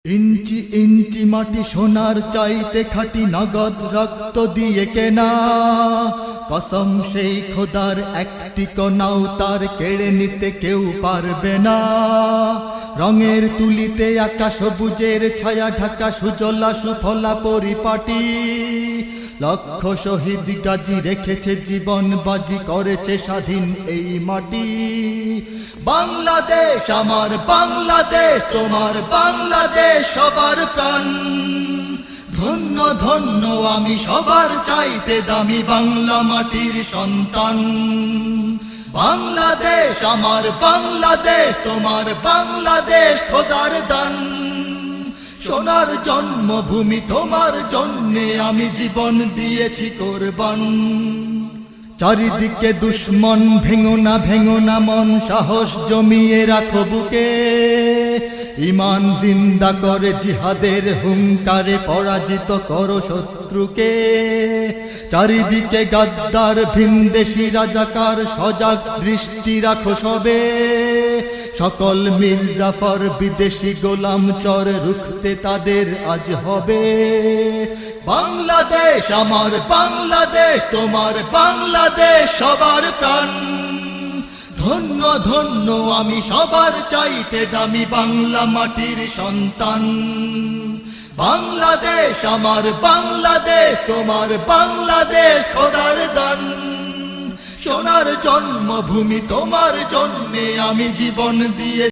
ইঞ্চি ইঞ্চি মাটি সোনার চাইতে খাঁটি, নগদ রক্ত দিয়ে কেনা। কসম সেই খোদার, একটি কণাও তার কেড়ে নিতে কেউ পারবে না। রঙের তুলিতে আঁকা সবুজের ছায়া ঢাকা সুজলা সুফলা পরিপাটি। লক্ষ শহীদ গাজী রেখেছে জীবন বাজি, করেছে স্বাধীন এই মাটি। বাংলাদেশ আমার বাংলাদেশ, তোমার বাংলাদেশ সবার প্রাণ। ধন্য ধন্য আমি সবার চাইতে দামি বাংলা মাটির সন্তান। বাংলাদেশ আমার বাংলাদেশ, তোমার বাংলাদেশ খোদার দান। সোনার জন্মভূমি তোমার জন্যে আমি জীবন দিয়েছি কোরবান। চারিদিকে দুশ্মন, ভেঙো না মন, সাহস জমিয়ে রাখো বুকে। ঈমান জিন্দা করে জিহাদের হুঙ্কারে পরাজিত করো শত্রুকে। চারিদিকে গাদ্দার ভিনদেশী রাজাকার, সজাগ দৃষ্টি রাখো সবে। সকল মির্জাফর বিদেশি গোলাম চর, রুখতে তাদের আজ হবে। বাংলাদেশ আমার বাংলাদেশ, তোমার বাংলাদেশ সবার প্রাণ। ধন্য ধন্য আমি সবার চাইতে দামি বাংলা মাটির সন্তান। বাংলাদেশ আমার বাংলাদেশ, তোমার বাংলাদেশ খোদার দান। সোনার জন্মভূমি তোমার জন্যে আমি জীবন দিয়ে